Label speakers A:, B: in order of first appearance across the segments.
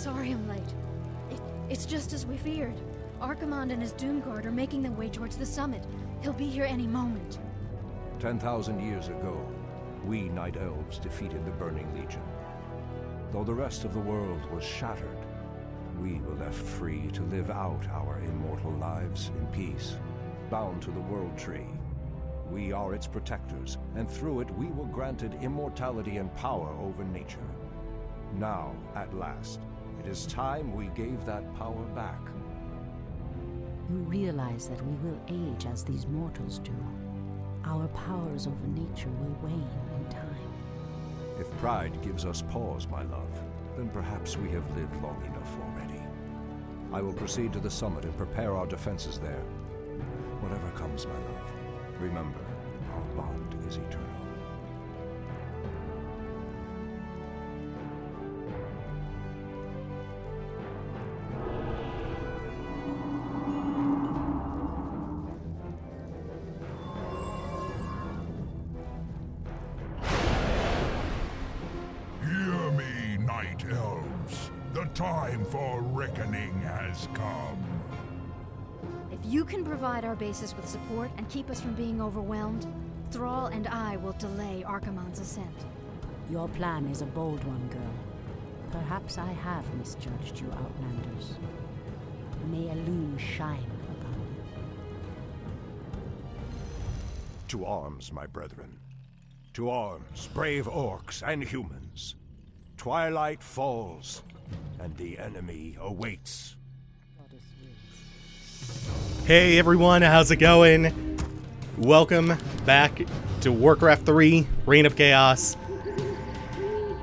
A: sorry I'm late. It's just as we feared. Archimonde and his Doomguard are making their way towards the summit. He'll be here any moment.
B: 10,000 years ago, we Night Elves defeated the Burning Legion. Though the rest of the world was shattered, we were left free to live out our immortal lives in peace, bound to the World Tree. We are its protectors, and through it we were granted immortality and power over nature. Now, at last, it is time we gave that power back.
C: You realize that we will age as these mortals do. Our powers over nature will wane in time.
B: If pride gives us pause, my love, then perhaps we have lived long enough already. I will proceed to the summit and prepare our defenses there. Whatever comes, my love, remember, our bond is eternal.
D: Hear me, Night Elves. The time for reckoning has come.
A: If you can provide our bases with support and keep us from being overwhelmed, Thrall and I will delay Archimonde's ascent.
C: Your plan is a bold one, girl. Perhaps I have misjudged you, Outlanders. May Elune shine upon you.
B: To arms, my brethren. To arms, brave orcs and humans. Twilight falls, and the enemy awaits.
E: Hey everyone, how's it going? Welcome back to Warcraft 3, Reign of Chaos,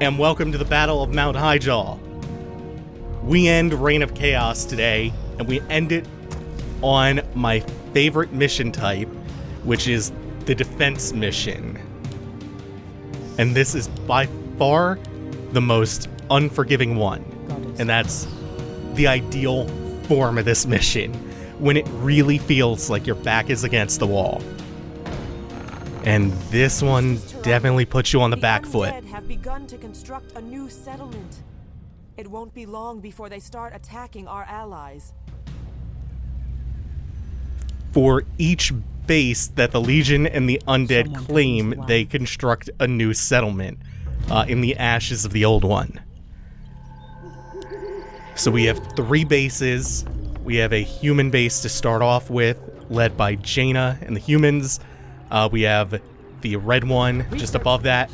E: and welcome to the Battle of Mount Hyjal. We end Reign of Chaos today, and we end it on my favorite mission type, which is the defense mission. And this is by far the most unforgiving one, and that's the ideal form of this mission, when it really feels like your back is against the wall. And this one definitely puts you on the back foot.
F: The Undead have begun to construct a new settlement. It won't be long before they start attacking our allies.
E: For each base that the Legion and the Undead claim, they construct a new settlement in the ashes of the old one. So we have 3 bases. We have a human base to start off with, led by Jaina and the humans. We have the red one just above that,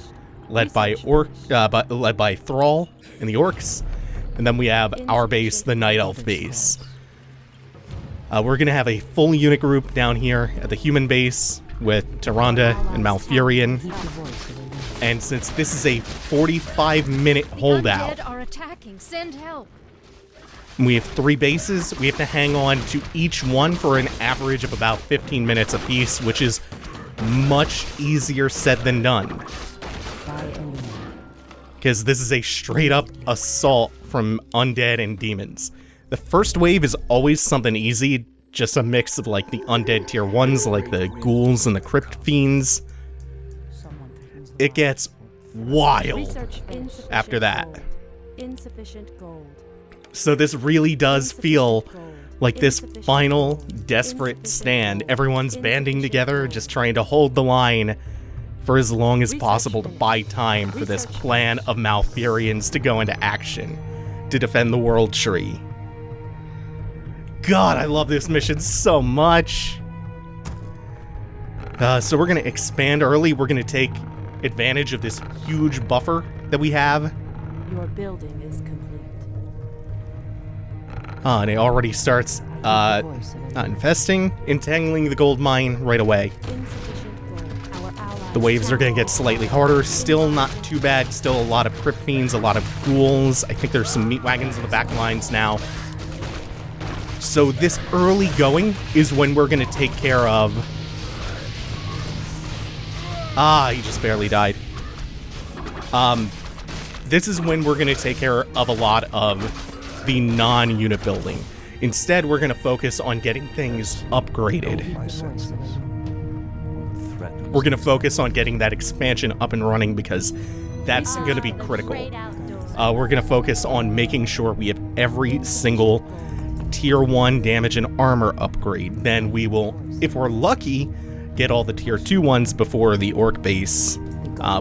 E: led by Thrall and the orcs. And then we have our base, the Night Elf base. We're going to have a full unit group down here at the human base with Tyrande and Malfurion. And since this is a 45-minute holdout,
A: The Undead are attacking. Send help.
E: we have 3 bases. We have to hang on to each one for an average of about 15 minutes apiece, which is much easier said than done. Because this is a straight-up assault from undead and demons. The first wave is always something easy, just a mix of like the undead tier 1s, like the ghouls and the crypt fiends. It gets wild after that.
G: Insufficient gold.
E: So this really does feel like this final desperate stand. Everyone's banding together, just trying to hold the line for as long as possible to buy time for this plan of Malfurions to go into action to defend the World Tree. God, I love this mission so much. So we're going to expand early. We're going to take advantage of this huge buffer that we have.
G: Your building is complete.
E: And it already starts infesting, entangling the gold mine right away.
G: Insufficient gold. Our allies.
E: The waves are going to get slightly harder. Still not too bad. Still a lot of crypt fiends, a lot of ghouls. I think there's some meat wagons in the back lines now. So this early going is when we're going to take care of... he just barely died. This is when we're going to take care of a lot of the non-unit building. Instead, we're going to focus on getting things upgraded. We're going to focus on getting that expansion up and running because that's going to be critical. We're going to focus on making sure we have every single Tier 1 damage and armor upgrade. Then we will, if we're lucky, get all the Tier 2 ones before the Orc base.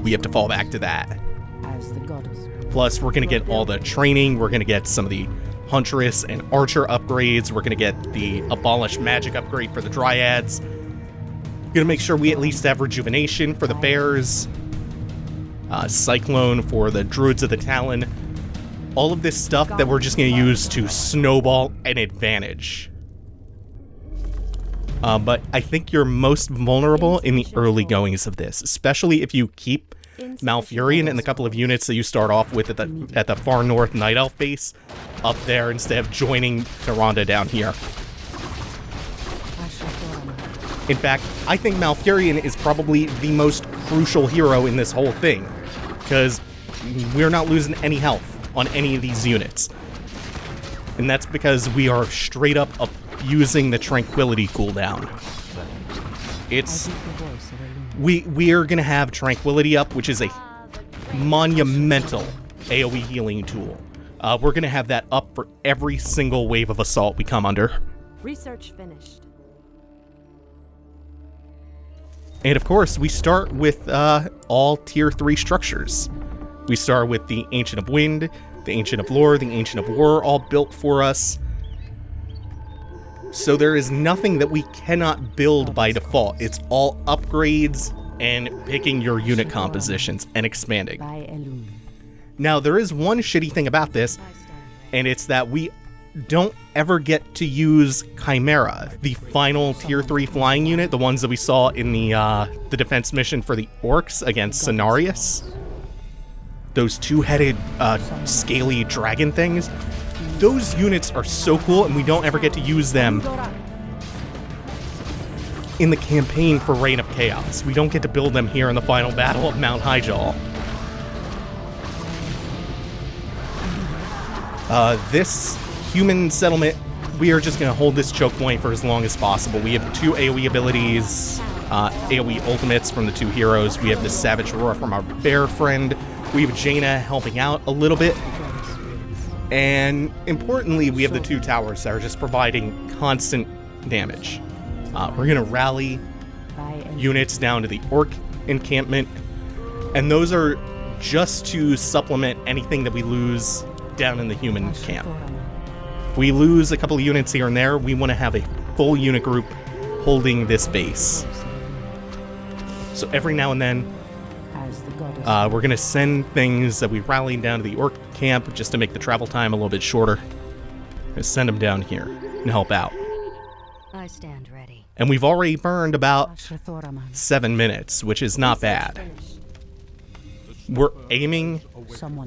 E: We have to fall back to that.
C: As the goddess.
E: Plus, we're going to get all the training. We're going to get some of the Huntress and Archer upgrades. We're going to get the Abolish Magic upgrade for the Dryads. Going to make sure we at least have Rejuvenation for the Bears. Cyclone for the Druids of the Talon. All of this stuff that we're just going to use to snowball an advantage. But I think you're most vulnerable in the early goings of this, especially if you keep Malfurion and the couple of units that you start off with at the far north Night Elf base up there instead of joining Tyrande down here. In fact, I think Malfurion is probably the most crucial hero in this whole thing, because we're not losing any health on any of these units. And that's because we are straight up abusing the Tranquility cooldown. It's... We are going to have Tranquility up, which is a monumental AoE healing tool. We're going to have that up for every single wave of assault we come under.
G: Research finished.
E: And of course, we start with all Tier 3 structures. We start with the Ancient of Wind, the Ancient of Lore, the Ancient of War, all built for us. So there is nothing that we cannot build by default. It's all upgrades and picking your unit compositions and expanding. Now, there is one shitty thing about this, and it's that we don't ever get to use Chimera, the final Tier 3 flying unit, the ones that we saw in the defense mission for the Orcs against Cenarius. Those two-headed, scaly dragon things. Those units are so cool, and we don't ever get to use them in the campaign for Reign of Chaos. We don't get to build them here in the final battle of Mount Hyjal. This human settlement, we are just going to hold this choke point for as long as possible. We have 2 AoE abilities, AoE ultimates from the 2 heroes. We have the Savage Roar from our bear friend. We have Jaina helping out a little bit. And importantly, we have the 2 towers that are just providing constant damage. We're going to rally units down to the Orc encampment, and those are just to supplement anything that we lose down in the human camp. If we lose a couple of units here and there, we want to have a full unit group holding this base. So every now and then, we're going to send things that we rallied down to the Orc camp just to make the travel time a little bit shorter. We're going to send them down here and help out.
A: I stand ready.
E: And we've already burned about 7 minutes, which is not bad. We're aiming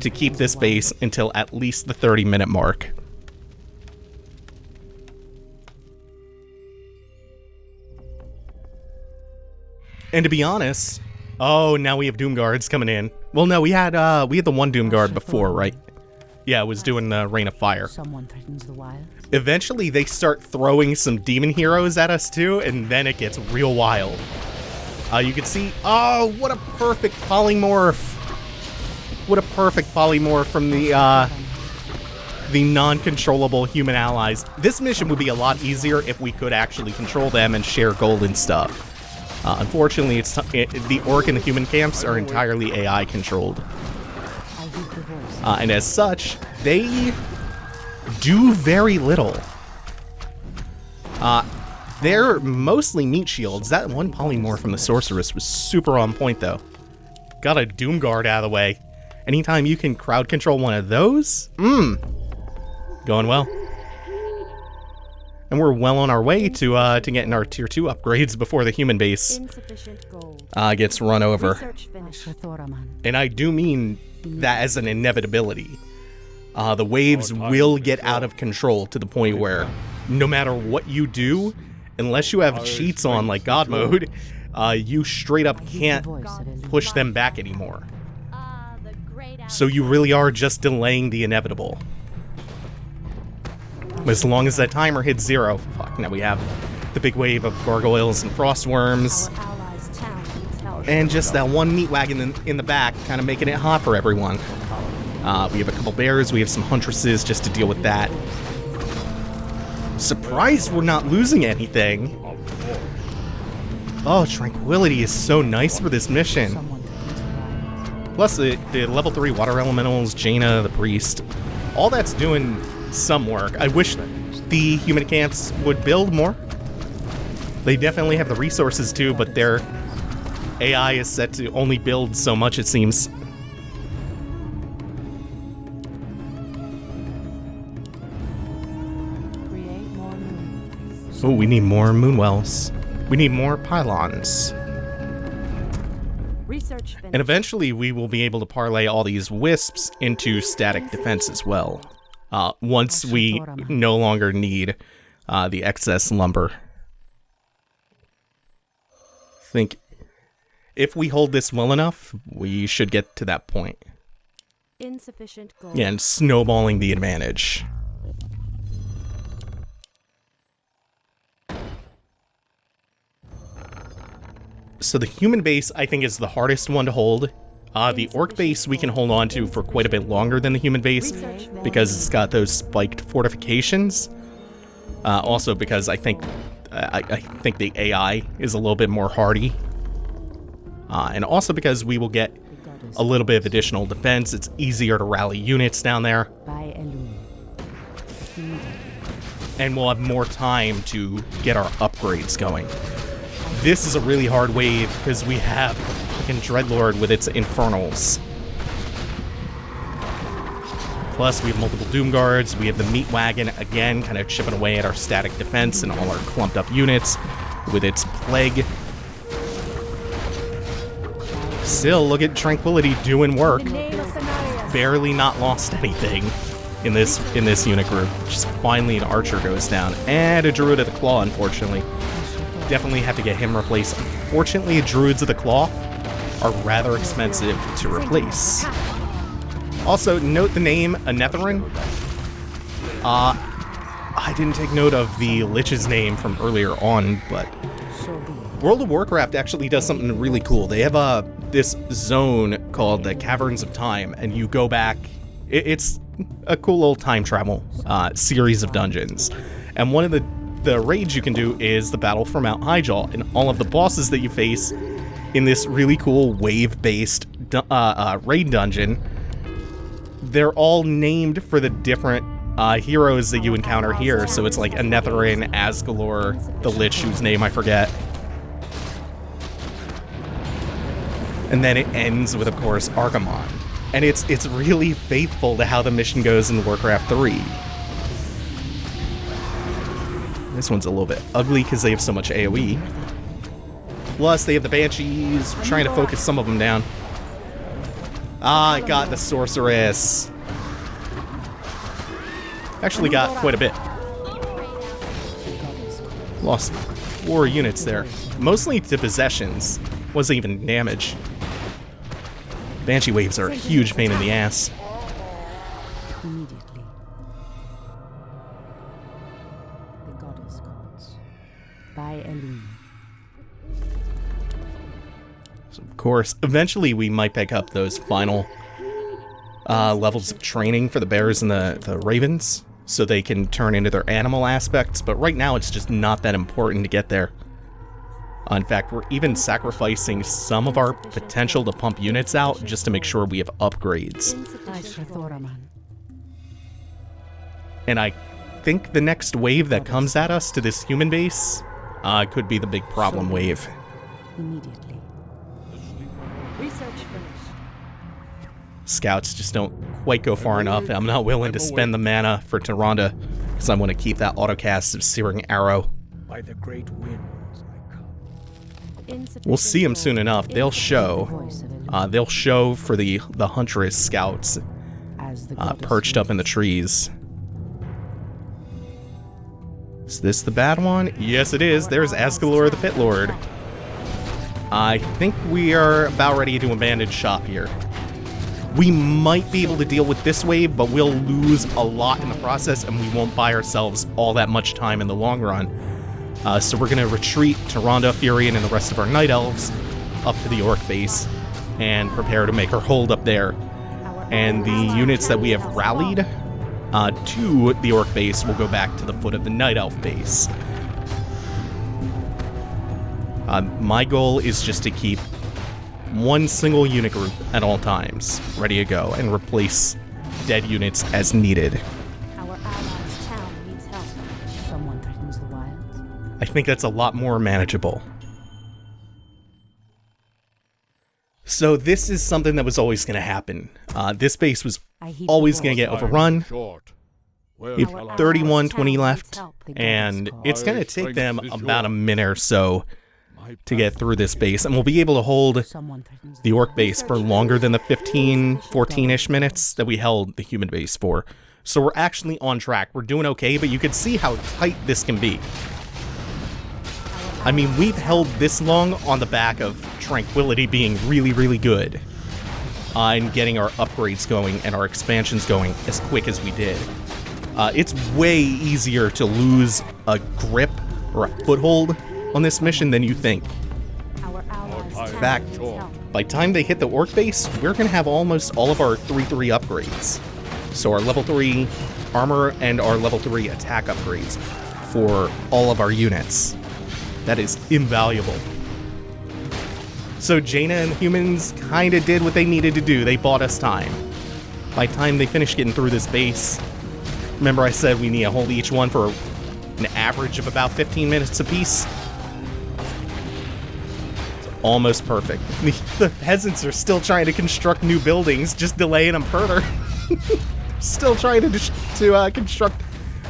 E: to keep this base until at least the 30-minute mark. And to be honest, oh, now we have Doom Guards coming in. Well, no, we had the one Doom Guard before, right? Yeah, it was doing the Rain of Fire.
C: Someone threatens the wild.
E: Eventually, they start throwing some demon heroes at us too, and then it gets real wild. You can see, oh, what a perfect polymorph! What a perfect polymorph from the non-controllable human allies. This mission would be a lot easier if we could actually control them and share gold and stuff. Unfortunately, the Orc and the human camps are entirely AI controlled. And as such, they do very little. They're mostly meat shields. That one polymorph from the Sorceress was super on point, though. Got a Doom Guard out of the way. Anytime you can crowd control one of those, going well. And we're well on our way to getting our Tier 2 upgrades before the human base gets run over. And I do mean that as an inevitability. The waves will get out of control to the point where no matter what you do, unless you have cheats on like God mode, you straight up can't push them back anymore. So you really are just delaying the inevitable. As long as that timer hits 0, fuck, now we have the big wave of gargoyles and frostworms. And just that one meat wagon in the back, kind of making it hot for everyone. We have a couple bears. We have some huntresses just to deal with that. Surprised we're not losing anything. Oh, Tranquility is so nice for this mission. Plus the level 3 water elementals, Jaina, the priest, all that's doing some work. I wish the human camps would build more. They definitely have the resources to, but their AI is set to only build so much, it seems. Oh, we need more moonwells. We need more pylons.
G: Research finished.
E: And eventually we will be able to parlay all these wisps into static defense as well. Once we no longer need the excess lumber. I think if we hold this well enough, we should get to that point.
G: Insufficient gold.
E: Yeah, and snowballing the advantage. So the human base, I think, is the hardest one to hold. The orc base we can hold on to for quite a bit longer than the human base because it's got those spiked fortifications. Also because I think the AI is a little bit more hardy. And also because we will get a little bit of additional defense. It's easier to rally units down there. And we'll have more time to get our upgrades going. This is a really hard wave because we have the fucking Dreadlord with its infernals. Plus, we have multiple Doom Guards. We have the Meat Wagon, again, kind of chipping away at our static defense and all our clumped up units with its Plague. Still, look at Tranquility doing work. Barely not lost anything in this unit group. Just finally an Archer goes down. And a Druid of the Claw, unfortunately. Definitely have to get him replaced. Unfortunately, Druids of the Claw are rather expensive to replace. Also, note the name Anetherin. I didn't take note of the Lich's name from earlier on, but World of Warcraft actually does something really cool. They have this zone called the Caverns of Time, and you go back. It's a cool little time travel series of dungeons. And one of the raids you can do is the Battle for Mount Hyjal, and all of the bosses that you face in this really cool wave-based raid dungeon, they're all named for the different heroes that you encounter here. So it's like Anetherin, Asgalor, the Lich, whose name I forget. And then it ends with, of course, Argamon. And it's really faithful to how the mission goes in Warcraft 3. This one's a little bit ugly because they have so much AoE. Plus, they have the Banshees. We're trying to focus some of them down. I got the Sorceress. Actually got quite a bit. Lost 4 units there. Mostly to possessions. Wasn't even damage. Banshee waves are a huge pain in the ass.
C: Immediately. The goddess calls. By Elune.
E: So of course, eventually we might pick up those final levels of training for the bears and the ravens, so they can turn into their animal aspects, but right now it's just not that important to get there. In fact, we're even sacrificing some of our potential to pump units out just to make sure we have upgrades. And I think the next wave that comes at us to this human base could be the big problem wave.
C: Immediately.
G: Research finished.
E: Scouts just don't quite go far enough. I'm not willing to spend the mana for Tyrande because I want to keep that autocast of Searing Arrow.
B: By the great winds I come.
E: We'll see them soon enough. They'll show. They'll show for the Huntress scouts perched up in the trees. Is this the bad one? Yes, it is. There's Asgalor the Pit Lord. I think we are about ready to abandon shop here. We might be able to deal with this wave, but we'll lose a lot in the process, and we won't buy ourselves all that much time in the long run. So we're going to retreat Tyrande, Furion, and the rest of our Night Elves up to the Orc base and prepare to make our hold up there. and the units that we have rallied to the Orc base will go back to the foot of the Night Elf base. My goal is just to keep one single unit group at all times ready to go and replace dead units as needed.
G: Our allies' town needs help.
C: Someone threatens the wilds.
E: I think that's a lot more manageable. So this is something that was always going to happen. This base was always going to get overrun. We have 31-20 left, and it's going to take them about a minute or so to get through this base, and we'll be able to hold the Orc base for longer than the 15, 14-ish minutes that we held the human base for. So we're actually on track. We're doing okay, but you can see how tight this can be. I mean, we've held this long on the back of Tranquility being really, really good and getting our upgrades going and our expansions going as quick as we did. It's way easier to lose a grip or a foothold on this mission than you think.
G: Our allies'
E: In
G: town
E: fact,
G: needs help.
E: by the time they hit the Orc base, we're going to have almost all of our 3-3 upgrades. So our level 3 armor and our level 3 attack upgrades for all of our units. That is invaluable. So Jaina and the humans kind of did what they needed to do. They bought us time. By the time they finished getting through this base, remember I said we need to hold each one for an average of about 15 minutes apiece? It's almost perfect. The peasants are still trying to construct new buildings, just delaying them further. Still trying to construct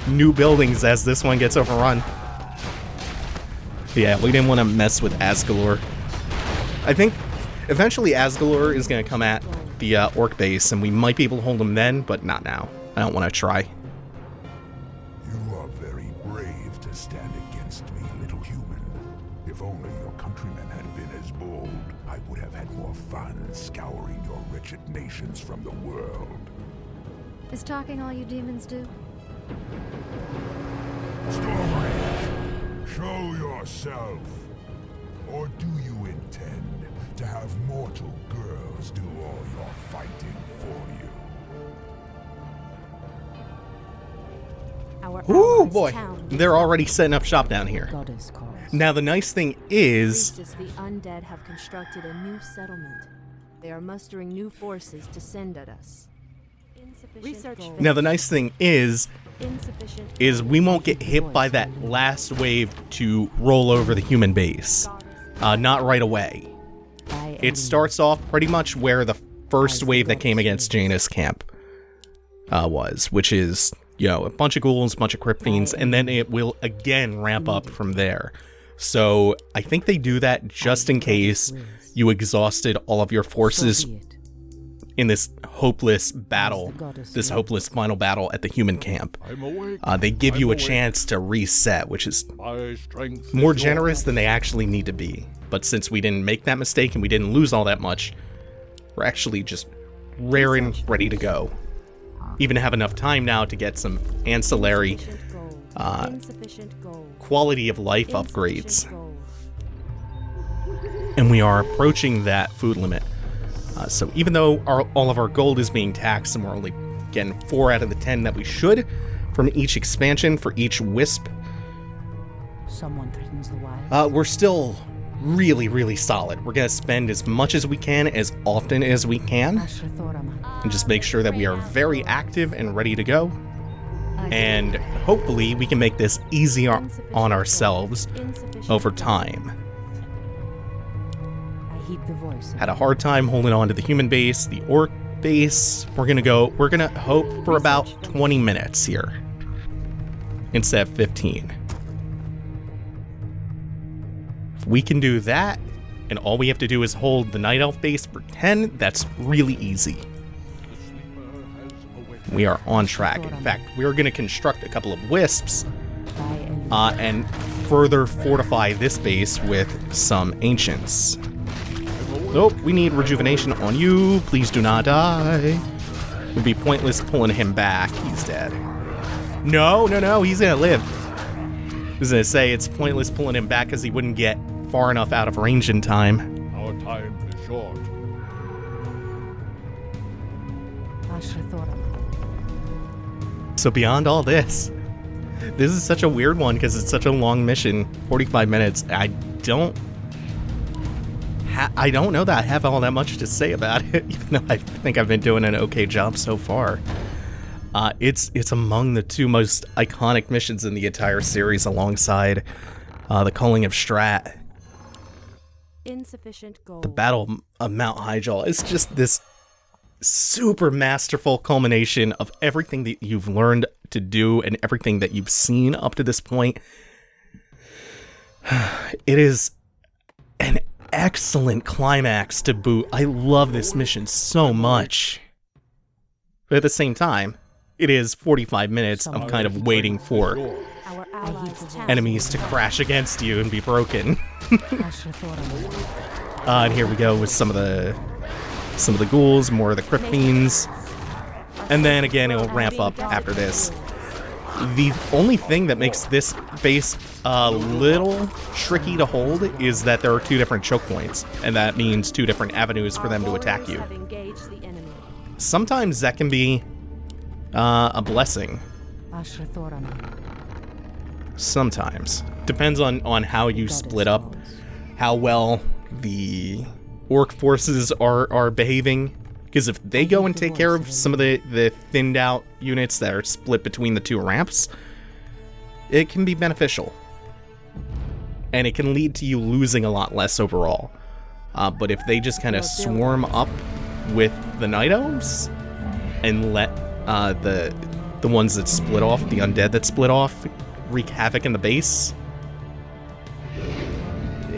E: new buildings as this one gets overrun. Yeah, we didn't want to mess with Asgalor. I think eventually Asgalor is going to come at the Orc base, and we might be able to hold him then, but not now. I don't want to try.
D: You are very brave to stand against me, little human. If only your countrymen had been as bold, I would have had more fun scouring your wretched nations from the world.
A: Is talking all you demons do?
D: Stormrage, show yourself. Or do you intend to have mortal girls do all your fighting for you?
G: Our
E: Ooh,
G: allies'
E: boy.
G: town needs
E: They're
G: help.
E: already setting up shop down here.
C: Goddess calls.
E: Now, the nice thing is,
G: Just as the undead have constructed a new settlement, they are mustering new forces to send at us. Research finished.
E: now the nice thing is
G: Insufficient.
E: we won't get hit by that last wave to roll over the human base. Not right away. It starts off pretty much where the first wave that came against Jaina's camp was, which is, you know, a bunch of ghouls, a bunch of crypt fiends, and then it will again ramp up from there. So I think they do that just in case you exhausted all of your forces in this hopeless battle, this hopeless final battle at the human camp. They give you a chance to reset, which is more generous than they actually need to be. But since we didn't make that mistake and we didn't lose all that much, we're actually just raring, ready to go. Even have enough time now to get some ancillary quality of life upgrades. And we are approaching that food limit. So even though all of our gold is being taxed and we're only getting 4 out of the 10 that we should from each expansion for each wisp,
C: Someone threatens the wild.
E: we're still really, really solid. We're going to spend as much as we can, as often as we can, and just make sure that we are very active and ready to go. And hopefully we can make this easier on ourselves over time.
C: The voice.
E: Had a hard time holding on to the human base, the Orc base. We're gonna hope for about 20 minutes here instead of 15. If we can do that, and all we have to do is hold the Night Elf base for 10, that's really easy. We are on track. In fact, we're gonna construct a couple of wisps and further fortify this base with some ancients. Nope, we need rejuvenation on you. Please do not die. It would be pointless pulling him back. He's dead. No, he's gonna live. I was gonna say it's pointless pulling him back because he wouldn't get far enough out of range in time.
H: Our time is short.
E: So beyond all this is such a weird one because it's such a long mission, 45 minutes. I don't know that I have all that much to say about it, even though I think I've been doing an okay job so far. It's among the two most iconic missions in the entire series, alongside the Culling of Strat.
G: Insufficient gold.
E: The Battle of Mount Hyjal is just this super masterful culmination of everything that you've learned to do and everything that you've seen up to this point. It is an excellent climax to boot. I love this mission so much. But at the same time, it is 45 minutes of kind of waiting for enemies to crash against you and be broken. And here we go with some of the ghouls, more of the crypt fiends, and then again it'll ramp up after this. The only thing that makes this base a little tricky to hold is that there are two different choke points, and that means two different avenues for them to attack you. Sometimes that can be a blessing. Sometimes. Depends on how you split up, how well the orc forces are behaving. Because if they go and take care of some of the thinned out units that are split between the two ramps, it can be beneficial. And it can lead to you losing a lot less overall. But if they just kind of swarm up with the Night Elves and let the ones that split off, the undead that split off, wreak havoc in the base,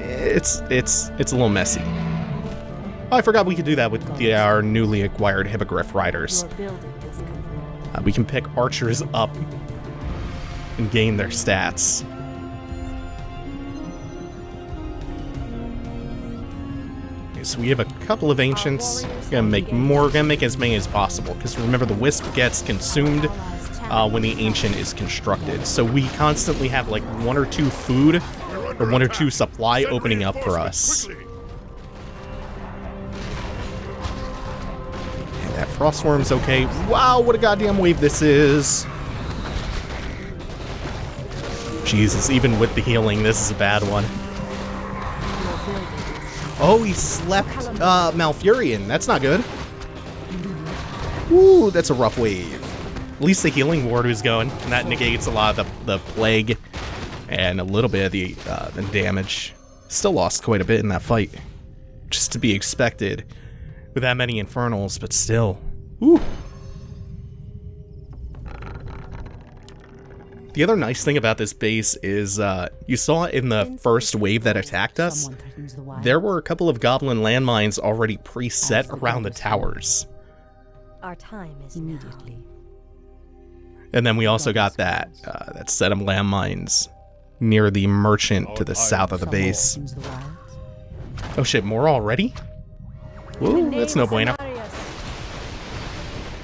E: it's a little messy. Oh, I forgot we could do that with our newly acquired Hippogriff Riders. We can pick archers up and gain their stats. Okay, so we have a couple of ancients. We're gonna make more. We're gonna make as many as possible, because remember, the wisp gets consumed when the ancient is constructed. So we constantly have like 1 or 2 food or 1 or 2 supply opening up for us. That Frostworm's okay. Wow, what a goddamn wave this is. Jesus, even with the healing, this is a bad one. Oh, he slept Malfurion. That's not good. Ooh, that's a rough wave. At least the healing ward is going, and that negates a lot of the plague and a little bit of the damage. Still lost quite a bit in that fight. Just to be expected with that many infernals, but still. Woo. The other nice thing about this base is, you saw in the first wave that attacked us, there were a couple of goblin landmines already preset around the towers.
G: Our time is immediately.
E: And then we also got that set of landmines near the merchant to the south of the base. Oh shit, more already? Woo, that's no bueno.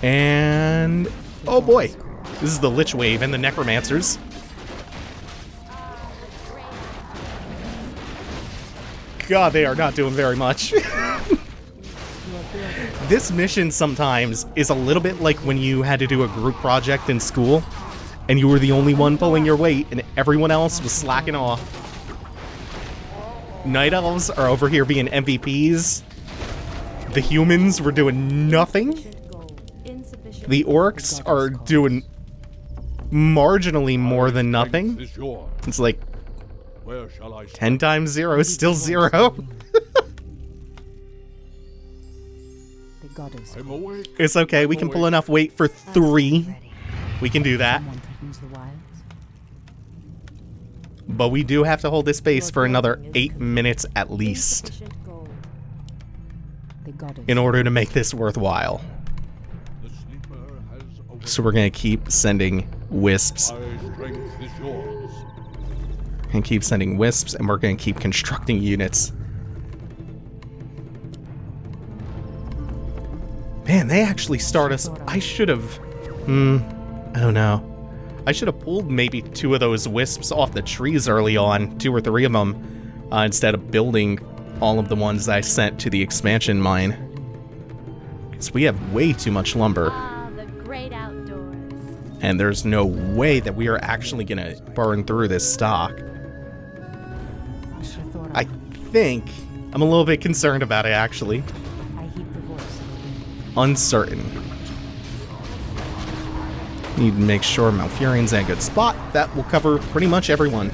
E: And oh boy, this is the Lich Wave and the Necromancers. God, they are not doing very much. This mission sometimes is a little bit like when you had to do a group project in school and you were the only one pulling your weight and everyone else was slacking off. Night Elves are over here being MVPs. The humans were doing nothing. The orcs are doing marginally more than nothing. It's like 10 times 0 is still 0. It's okay, we can pull enough weight for 3. We can do that. But we do have to hold this base for another 8 minutes at least in order to make this worthwhile. So we're gonna keep sending wisps. And keep sending wisps, and we're gonna keep constructing units. Man, they actually start us. I should have. I don't know. I should have pulled maybe 2 of those wisps off the trees early on, 2 or 3 of them, instead of building all of the ones I sent to the expansion mine. So we have way too much lumber.
H: Ah, the great outdoors.
E: And there's no way that we are actually going to burn through this stock. I think I'm a little bit concerned about it, actually. Uncertain. Need to make sure Malfurion's in a good spot. That will cover pretty much everyone.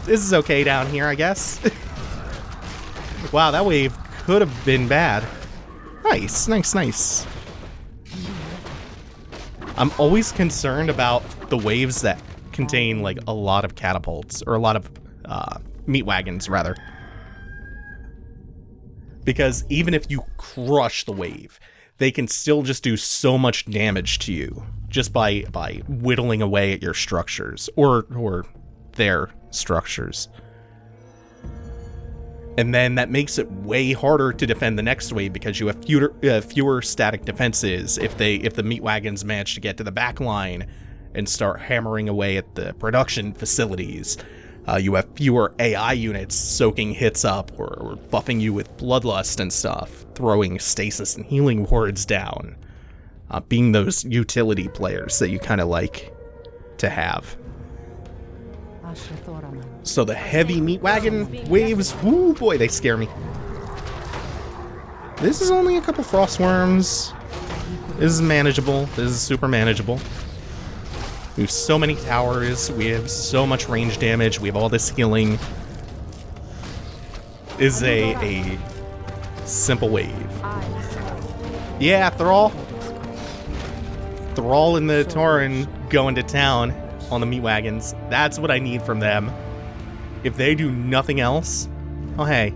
E: This is okay down here, I guess. Wow, that wave could have been bad. Nice, nice, nice. I'm always concerned about the waves that contain, like, a lot of catapults, or a lot of meat wagons, rather. Because even if you crush the wave, they can still just do so much damage to you just by whittling away at your structures, or their structures. And then that makes it way harder to defend the next wave because you have fewer static defenses if the meat wagons manage to get to the back line and start hammering away at the production facilities. You have fewer AI units soaking hits up or buffing you with bloodlust and stuff, throwing stasis and healing wards down, being those utility players that you kind of like to have. So the heavy meat wagon waves, woo boy, they scare me. This is only a couple frost worms. This is manageable. This is super manageable. We have so many towers. We have so much range damage. We have all this healing. This is a simple wave. Yeah, Thrall. Thrall and the Tauren going to town on the meat wagons. That's what I need from them. If they do nothing else, oh hey,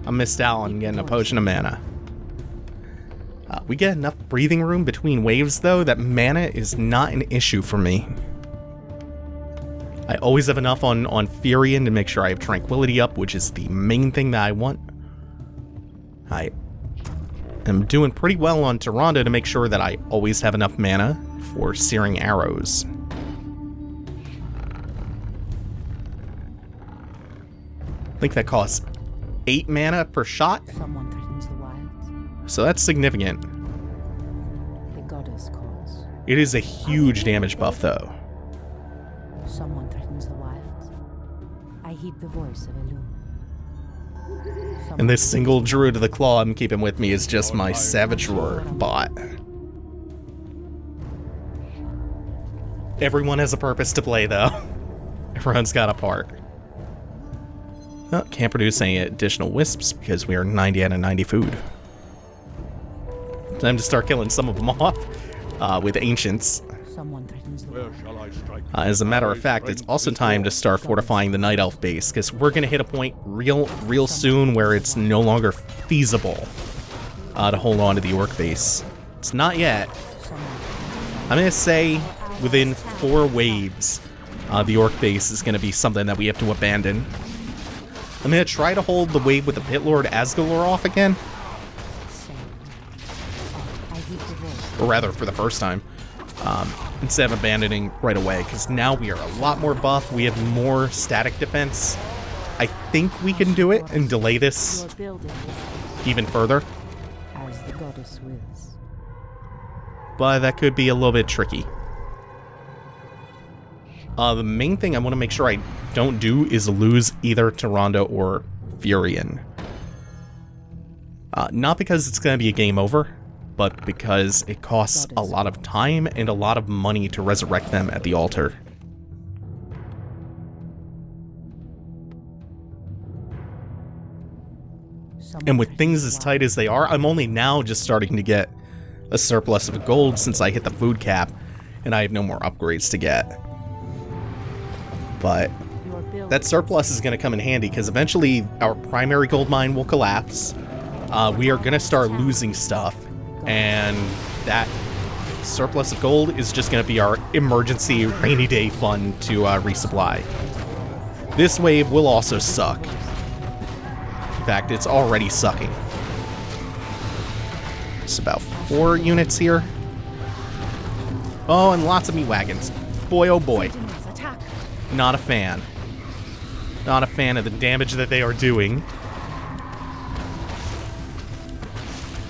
E: I missed out on getting a potion of mana. We get enough breathing room between waves, though, that mana is not an issue for me. I always have enough on Furion to make sure I have Tranquility up, which is the main thing that I want. I am doing pretty well on Tyrande to make sure that I always have enough mana for Searing Arrows. I think that costs 8 mana per shot.
C: Someone threatens the wilds.
E: So that's significant.
C: The goddess calls.
E: It is a huge damage buff, though.
C: Someone threatens the wilds. I heed the voice of Elune.
E: And this single Druid of the Claw I'm keeping with me is just my Savage Roar bot. Everyone has a purpose to play, though. Everyone's got a part. Oh, can't produce any additional wisps because we are 90 out of 90 food. Time to start killing some of them off with ancients.
C: Someone threatens the
D: Where shall I strike?
E: As a matter of fact, it's also time to start fortifying the Night Elf base because we're going to hit a point real soon where it's no longer feasible to hold on to the Orc base. It's not yet. I'm going to say within 4 waves, the Orc base is going to be something that we have to abandon. I'm going to try to hold the wave with the Pit Lord Asgalor off again. Or rather, for the first time. Instead of abandoning right away, because now we are a lot more buff. We have more static defense. I think we can do it and delay this even further.
C: as the goddess wills.
E: But that could be a little bit tricky. The main thing I want to make sure I don't do is lose either Tyrande or Furion. Not because it's going to be a game over, but because it costs a lot of time and a lot of money to resurrect them at the altar. And with things as tight as they are, I'm only now just starting to get a surplus of gold since I hit the food cap, and I have no more upgrades to get. But that surplus is going to come in handy, because eventually our primary gold mine will collapse. We are going to start losing stuff, and that surplus of gold is just going to be our emergency rainy day fund to resupply. This wave will also suck. In fact, it's already sucking. It's about 4 units here. Oh, and lots of meat wagons. Boy, oh boy. Not a fan. Not a fan of the damage that they are doing.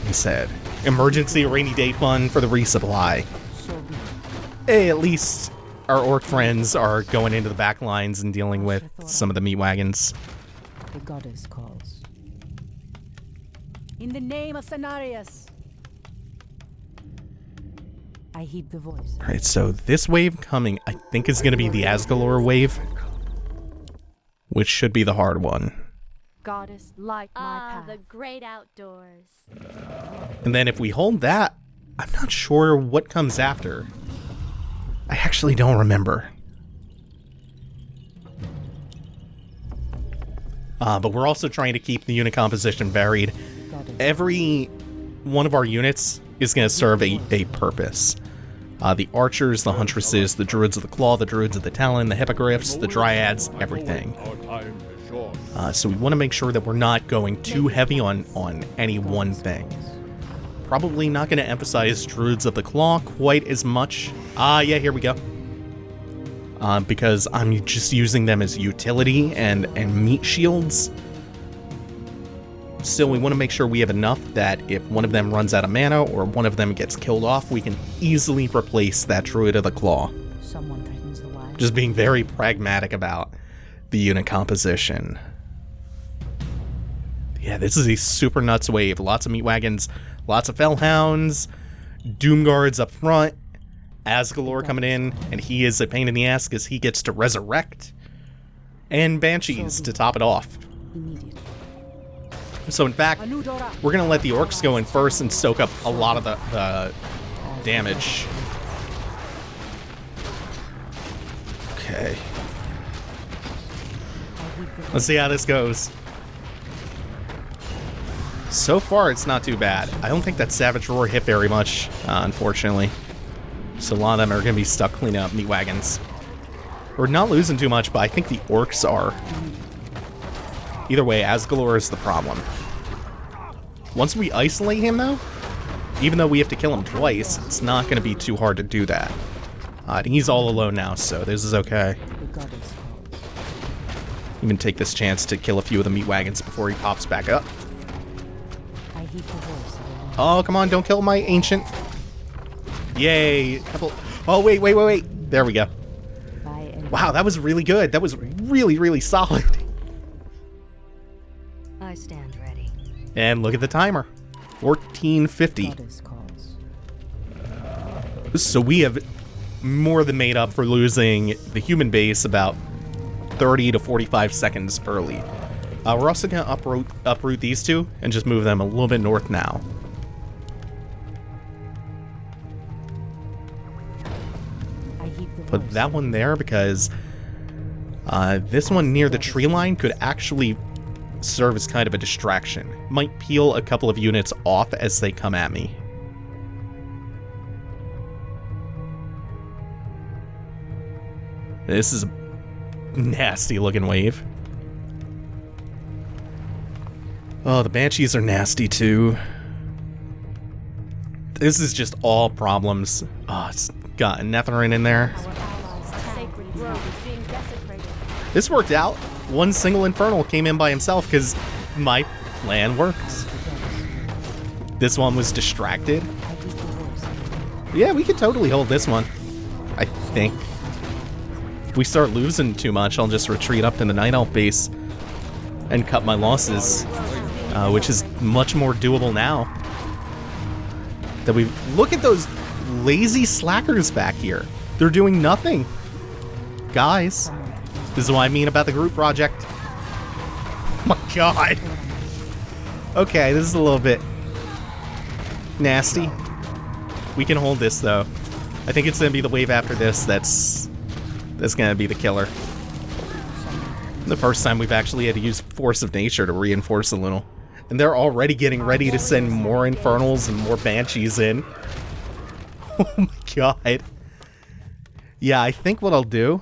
E: instead. Emergency rainy day fund for the resupply. Hey, at least our orc friends are going into the back lines and dealing with some of the meat wagons.
C: The goddess calls. In the name of Cenarius, I heed the voice.
E: Alright, so this wave coming, I think, is going to be the Asgalor wave, which should be the hard one.
G: Goddess, light my path.
H: The great outdoors.
E: And then if we hold that, I'm not sure what comes after. I actually don't remember. But we're also trying to keep the unit composition varied. Every one of our units is going to serve a purpose. The archers, the huntresses, the druids of the claw, the druids of the talon, the hippogriffs, the dryads, everything. So we want to make sure that we're not going too heavy on any one thing. Probably not going to emphasize druids of the claw quite as much. Yeah, here we go. Because I'm just using them as utility and meat shields. Still, we want to make sure we have enough that if one of them runs out of mana or one of them gets killed off, we can easily replace that druid of the claw.
C: Someone threatens the wild.
E: Just being very pragmatic about the unit composition. Yeah, this is a super nuts wave. Lots of meat wagons, lots of fellhounds, doom guards up front, Asgalor coming in, and he is a pain in the ass because he gets to resurrect, and banshees to top it off. So in fact, we're going to let the orcs go in first and soak up a lot of the damage. Okay. Let's see how this goes. So far, it's not too bad. I don't think that Savage Roar hit very much, unfortunately. So a lot of them are going to be stuck cleaning up meat wagons. We're not losing too much, but I think the orcs are. Either way, Asgalor is the problem. Once we isolate him, though, even though we have to kill him twice, it's not going to be too hard to do that. He's all alone now, so this is okay. Even take this chance to kill a few of the meat wagons before he pops back up. Oh, come on, don't kill my ancient. Yay. Oh, wait. There we go. Wow, that was really good. That was really solid.
A: I stand ready.
E: And look at the timer. 1450. So we have more than made up for losing the human base about 30 to 45 seconds early. We're also going to uproot these two and just move them a little bit north now. Put that one there because this one near the tree line could actually serve as kind of a distraction. Might peel a couple of units off as they come at me. This is a nasty looking wave. Oh, the banshees are nasty too. This is just all problems. Oh, it's got a Netherin in there. This worked out. One single Infernal came in by himself because my plan works. This one was distracted. Yeah, we could totally hold this one, I think. If we start losing too much, I'll just retreat up to the Night Elf base and cut my losses, which is much more doable now. That we look at those lazy slackers back here. They're doing nothing. Guys, this is what I mean about the group project. Oh my god. Okay, this is a little bit nasty. We can hold this though. I think it's gonna be the wave after this that's gonna be the killer. The first time we've actually had to use Force of Nature to reinforce a little. And they're already getting ready to send more Infernals and more Banshees in. Oh my god. Yeah, I think what I'll do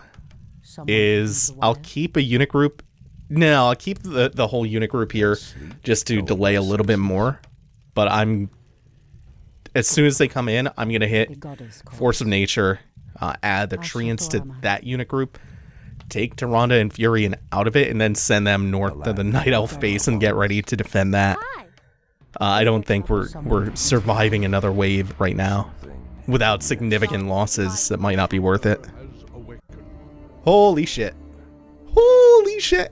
E: is I'll keep a unit group. No, I'll keep the whole unit group here just to delay a little bit more. But as soon as they come in, I'm going to hit Force of Nature, add the treants to that unit group, take Tyrande and Furion out of it, and then send them north to the Night Elf base and get ready to defend that. I don't think we're surviving another wave right now. Without significant losses, that might not be worth it. Holy shit. Holy shit.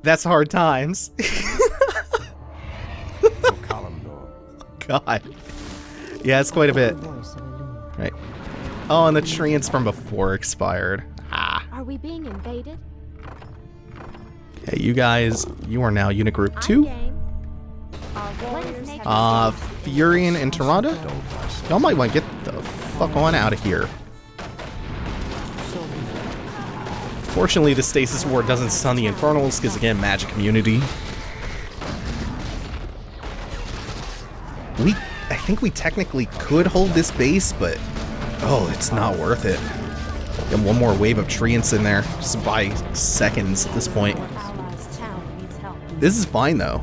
E: That's hard times. God. Yeah, it's quite a bit. Right. Oh, and the treants from before expired. Ah.
H: Are we being invaded?
E: Okay, you guys, you are now unit group 2. Furion and Tyrande? Y'all might want to get the fuck on out of here. Fortunately, the Stasis Ward doesn't stun the Infernals, because again, magic immunity. I think we technically could hold this base, but oh, it's not worth it. Get one more wave of treants in there, just by seconds at this point. This is fine though.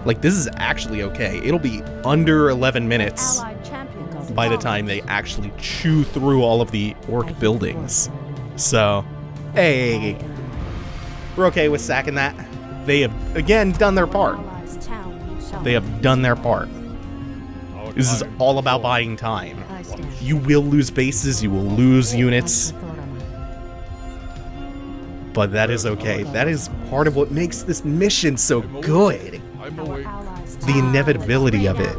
E: Like, this is actually okay. It'll be under 11 minutes by the time they actually chew through all of the orc buildings. So, hey, we're okay with sacking that. They have, again, done their part. They have done their part. This is all about buying time. You will lose bases, you will lose units. But that is okay. That is part of what makes this mission so good. The inevitability of it.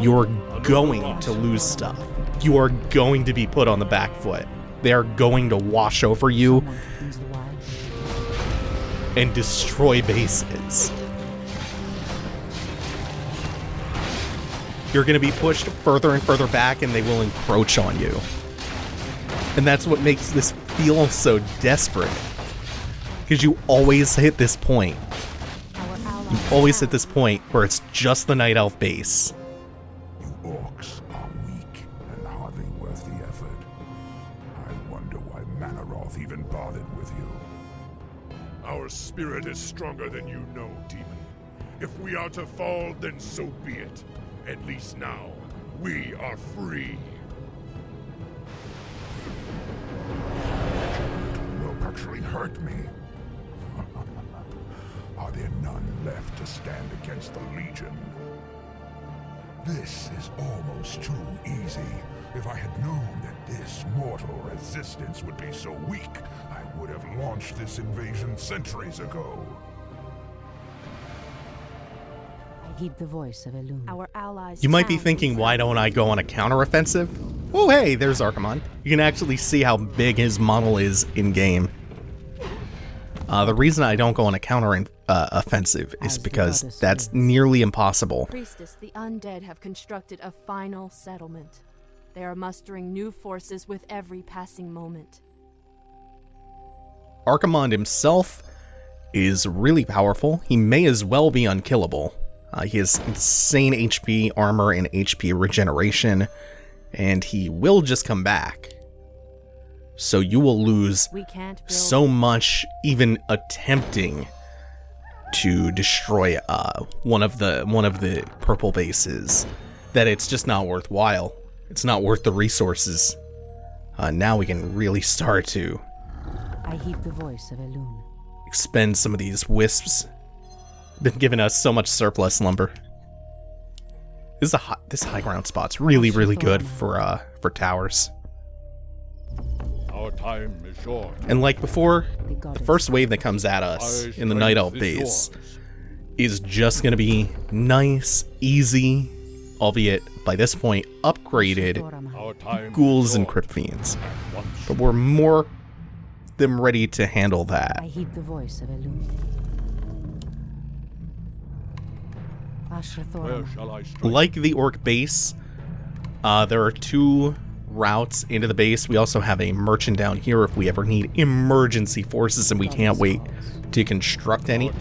E: You're going to lose stuff. You are going to be put on the back foot. They are going to wash over you and destroy bases. You're going to be pushed further and further back, and they will encroach on you. And that's what makes this feel so desperate. Because you always hit this point. You always hit this point where it's just the Night Elf base.
D: You orcs are weak and hardly worth the effort. I wonder why Manaroth even bothered with you.
I: Our spirit is stronger than you know, demon. If we are to fall, then so be it. At least now, we are free.
D: Will actually hurt me. Are there none left to stand against the Legion? This is almost too easy. If I had known that this mortal resistance would be so weak, I would have launched this invasion centuries ago.
C: I heed the voice of Elune.
G: Our allies.
E: You might be thinking, why don't I go on a counteroffensive? Oh, hey, there's Archimon. You can actually see how big his model is in-game. The reason I don't go on a counter-offensive is because that's nearly impossible.
G: Priestess, the undead have constructed a final settlement. They are mustering new forces with every passing moment.
E: Archimon himself is really powerful. He may as well be unkillable. He has insane HP, armor, and HP regeneration, and he will just come back. So you will lose so much even attempting to destroy one of the purple bases that it's just not worthwhile. It's not worth the resources. Now we can really start to
C: I heed the voice of Elune.
E: Expend some of these wisps. Been giving us so much surplus lumber. This high ground spot's really good for towers.
I: Our time is short.
E: And like before, the first wave that comes at us in the Night Elf base is just gonna be nice, easy, albeit by this point upgraded ghouls and crypt fiends. But we're more than ready to handle that.
C: I heed the voice of Elune.
I: Where shall I strike?
E: Like the orc base, there are 2 routes into the base. We also have a merchant down here if we ever need emergency forces and we can't wait to construct any.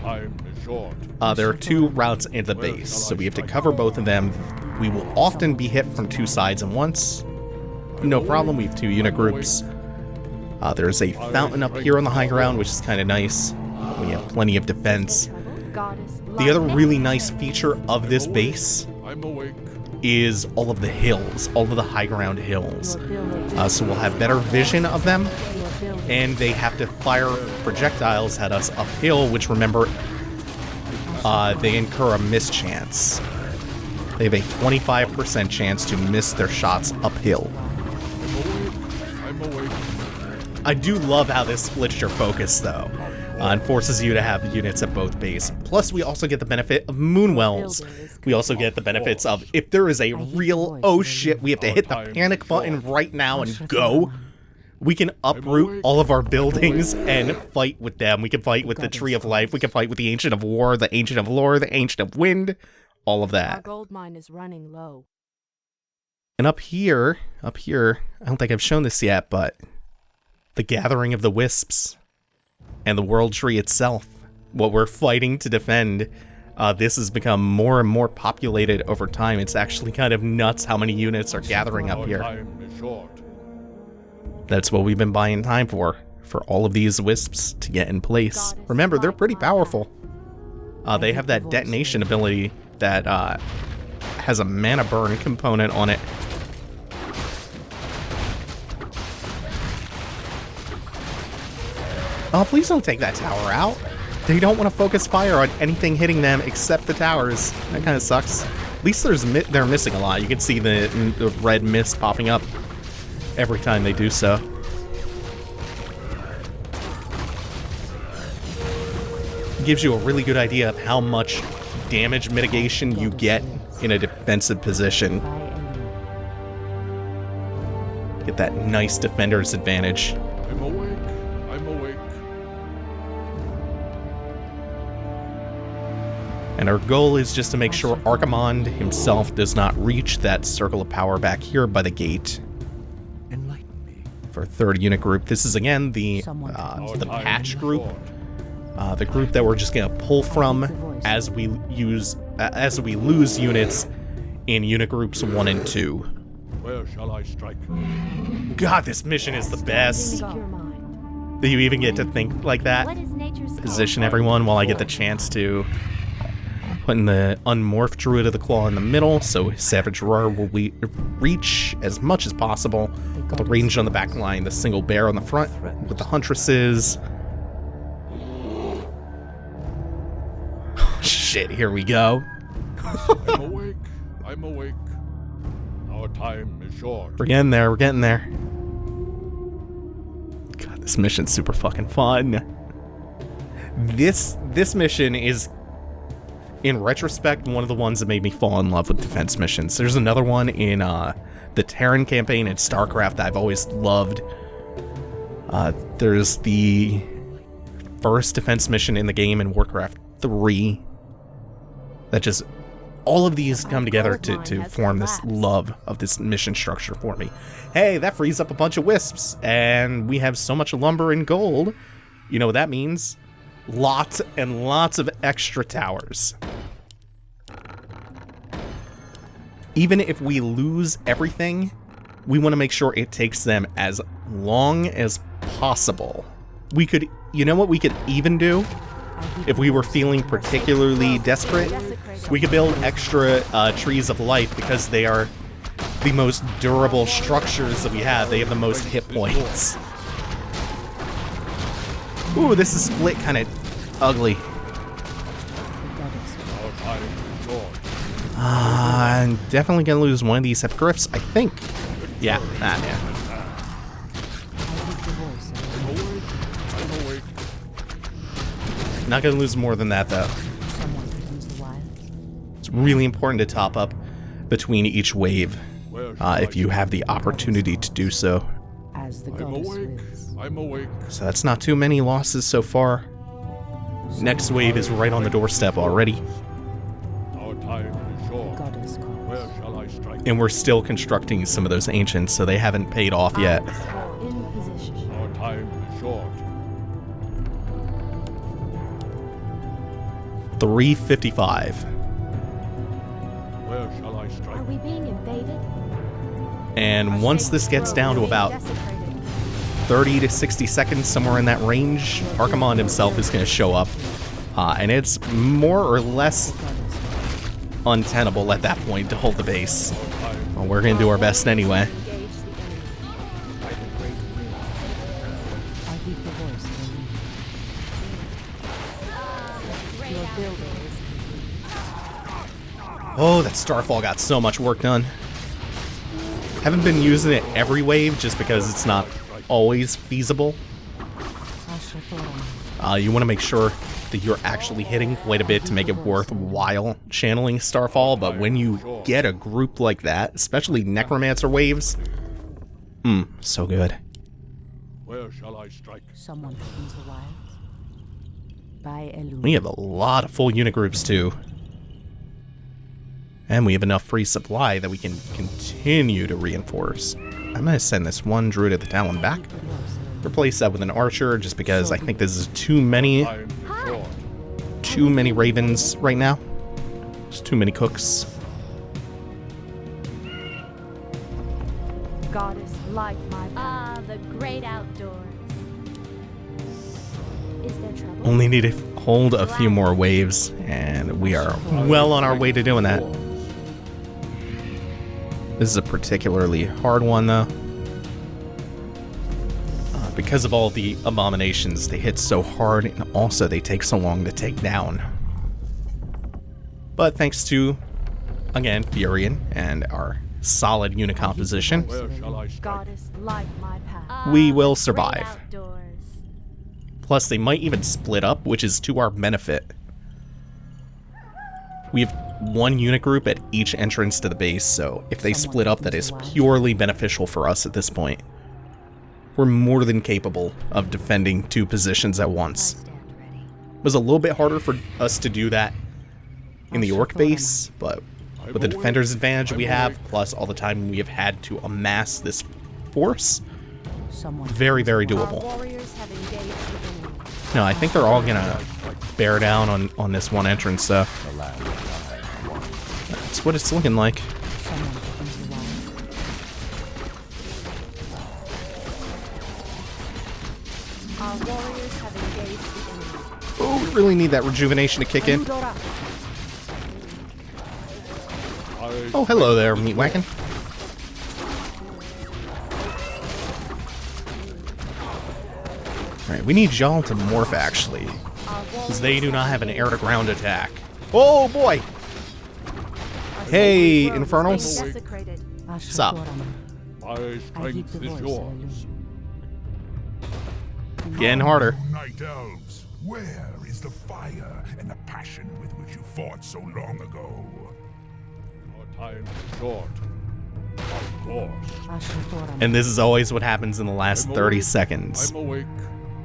E: There are 2 routes into the base, so we have to cover both of them. We will often be hit from 2 sides at once. No problem, we have 2 unit groups. There's a fountain up here on the high ground, which is kind of nice. We have plenty of defense. The other really nice feature of this base is all of the hills, all of the high ground hills. So we'll have better vision of them, and they have to fire projectiles at us uphill, which, remember, they incur a mischance. They have a 25% chance to miss their shots uphill. I do love how this splits your focus, though, and forces you to have units at both base. Plus, we also get the benefit of Moonwells. We also get the benefits of, if there is a real, oh shit, we have to hit the panic button right now and go, we can uproot all of our buildings and fight with them. We can fight with the Tree of Life. We can fight with the Ancient of War, the Ancient of Lore, the Ancient of Wind, all of that.
G: Our gold mine is running low.
E: And up here, I don't think I've shown this yet, but the Gathering of the Wisps and the World Tree itself, what we're fighting to defend, this has become more and more populated over time. It's actually kind of nuts how many units are gathering up here. That's what we've been buying time for all of these wisps to get in place. Remember, they're pretty powerful. They have that detonation ability that has a mana burn component on it. Oh, please don't take that tower out. They don't want to focus fire on anything hitting them except the towers. That kind of sucks. At least they're missing a lot. You can see the red mist popping up every time they do so. It gives you a really good idea of how much damage mitigation you get in a defensive position. Get that nice defender's advantage.
I: I'm awake.
E: And our goal is just to make sure Archimonde himself does not reach that circle of power back here by the gate. For a third unit group, this is again the patch group, the group that we're just gonna pull from as we lose units in unit groups 1 and 2.
I: Where shall I strike?
E: God, this mission is the best. Do you even get to think like that? Position everyone while I get the chance to. Putting the unmorphed Druid of the Claw in the middle, so Savage Roar will reach as much as possible. Got the range on the back line, the single bear on the front with the Huntresses. Shit, here we go.
I: I'm awake. Our time is short.
E: We're getting there, God, this mission's super fucking fun. This mission is, in retrospect, one of the ones that made me fall in love with defense missions. There's another one in the Terran campaign in StarCraft that I've always loved. There's the first defense mission in the game in Warcraft 3. That just, all of these come together to form this love of this mission structure for me. Hey, that frees up a bunch of wisps, and we have so much lumber and gold. You know what that means? Lots and lots of extra towers. Even if we lose everything, we want to make sure it takes them as long as possible. We could, you know what we could even do? If we were feeling particularly desperate, we could build extra trees of life because they are the most durable structures that we have. They have the most hit points. Ooh, this is split kind of ugly. I'm definitely gonna lose one of these hippogriffs, I think. Yeah, yeah. Not gonna lose more than that, though. It's really important to top up between each wave, if you have the opportunity to do so.
I: I'm awake.
E: So that's not too many losses so far. Next wave is right on the doorstep already.
I: Our time is short. Where shall I strike?
E: And we're still constructing some of those ancients, so they haven't paid off yet.
I: Our time is short.
E: 355.
I: Where shall I strike?
H: Are we being invaded?
E: And once this gets down to about 30 to 60 seconds, somewhere in that range, Archimonde himself is going to show up. And it's more or less untenable at that point to hold the base. Well, we're going to do our best anyway. Oh, that Starfall got so much work done. Haven't been using it every wave just because it's not always feasible. You want to make sure that you're actually hitting quite a bit to make it worthwhile channeling Starfall, but when you get a group like that, especially Necromancer waves, so good.
I: Where shall I strike?
C: Someone threatens the wilds. By Elune.
E: We have a lot of full unit groups too. And we have enough free supply that we can continue to reinforce. I'm going to send this one Druid of the Talon back. Replace that with an Archer just because I think this is too many Ravens right now. There's too many cooks.
H: Goddess, light my path. Ah, the great outdoors. Is there trouble?
E: Only need to hold a few more waves, and we are well on our way to doing that. This is a particularly hard one, though. Because of all the abominations, they hit so hard, and also they take so long to take down. But thanks to, again, Furion and our solid unit composition,
H: Goddess, light my path.
E: we will
H: The great
E: survive.
H: outdoors.
E: Plus, they might even split up, which is to our benefit. We have one unit group at each entrance to the base, so if they split up, that is purely beneficial for us at this point. We're more than capable of defending two positions at once. It was a little bit harder for us to do that in the Orc base, but with the defender's advantage we have, plus all the time we have had to amass this force, very, very doable.
H: Warriors have engaged the enemy.
E: No, I think they're all gonna bear down on this one entrance, so that's what it's looking like.
H: Our warriors have engaged the enemy.
E: Oh, we really need that rejuvenation to kick in. Oh, hello there, meat wagon. Alright, we need y'all to morph, actually. Because they do not have an air-to-ground attack. Oh, boy! Hey, Infernals.
H: Desecrated.
E: What's up?
I: My strength is yours.
E: Getting harder.
D: Night Elves, where is the fire and the passion with which you fought so long ago?
I: Our time is short. Of course.
E: And this is always what happens in the last 30 seconds.
I: I'm awake.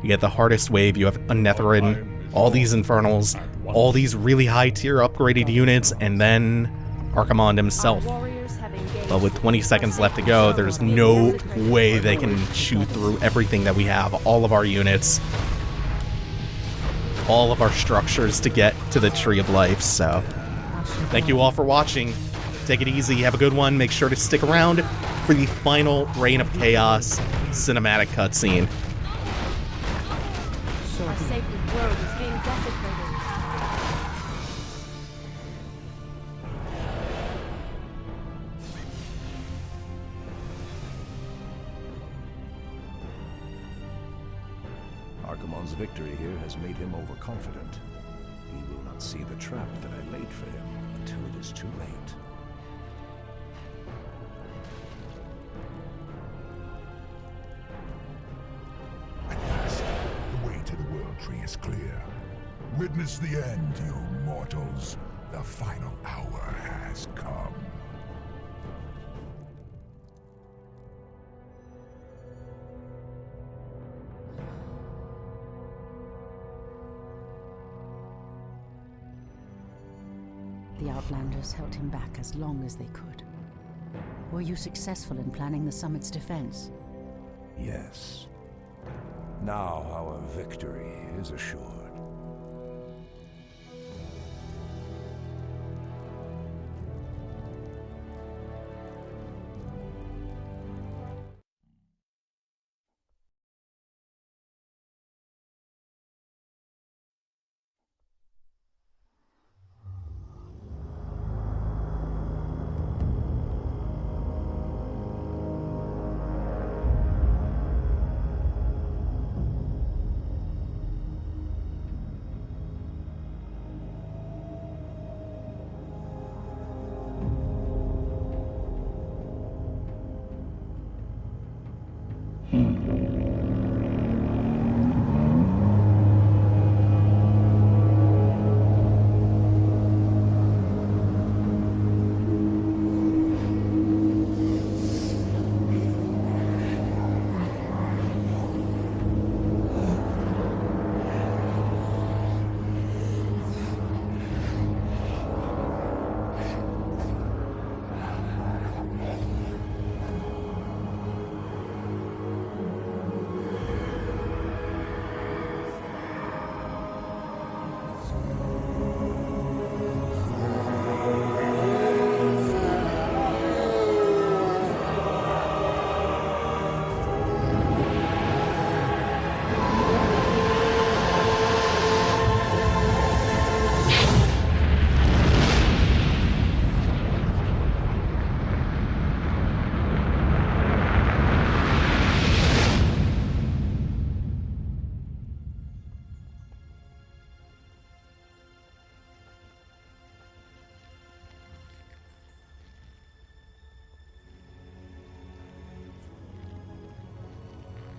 E: You get the hardest wave, you have a Netherin, all these Infernals, all these really high tier upgraded units, and then Archimonde himself. But with 20 seconds left to go, there's no way they can chew through everything that we have, all of our units, all of our structures to get to the Tree of Life, so thank you all for watching. Take it easy, have a good one, make sure to stick around for the final Reign of Chaos cinematic cutscene.
H: Our sacred grove is being desecrated.
B: Archimonde's victory here has made him overconfident. He will not see the trap that I laid for him until it is too late.
D: At last, the way to the World Tree is clear. Witness the end, you mortals. The final hour has come.
C: The Outlanders held him back as long as they could. Were you successful in planning the summit's defense?
B: Yes. Now our victory is assured.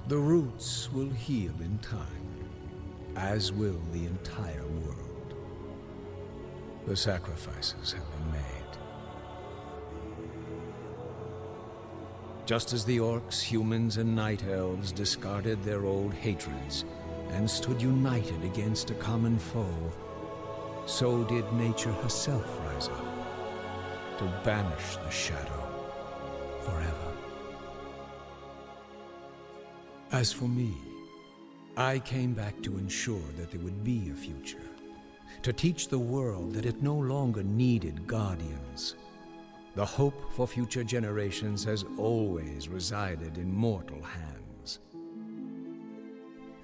J: The roots will heal in time, as will the entire world. The sacrifices have been made. Just as the Orcs, Humans, and Night Elves discarded their old hatreds and stood united against a common foe, so did nature herself rise up to banish the shadow forever. As for me, I came back to ensure that there would be a future, to teach the world that it no longer needed guardians. The hope for future generations has always resided in mortal hands.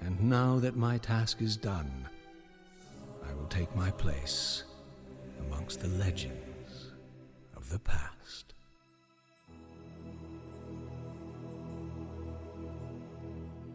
J: And now that my task is done, I will take my place amongst the legends of the past.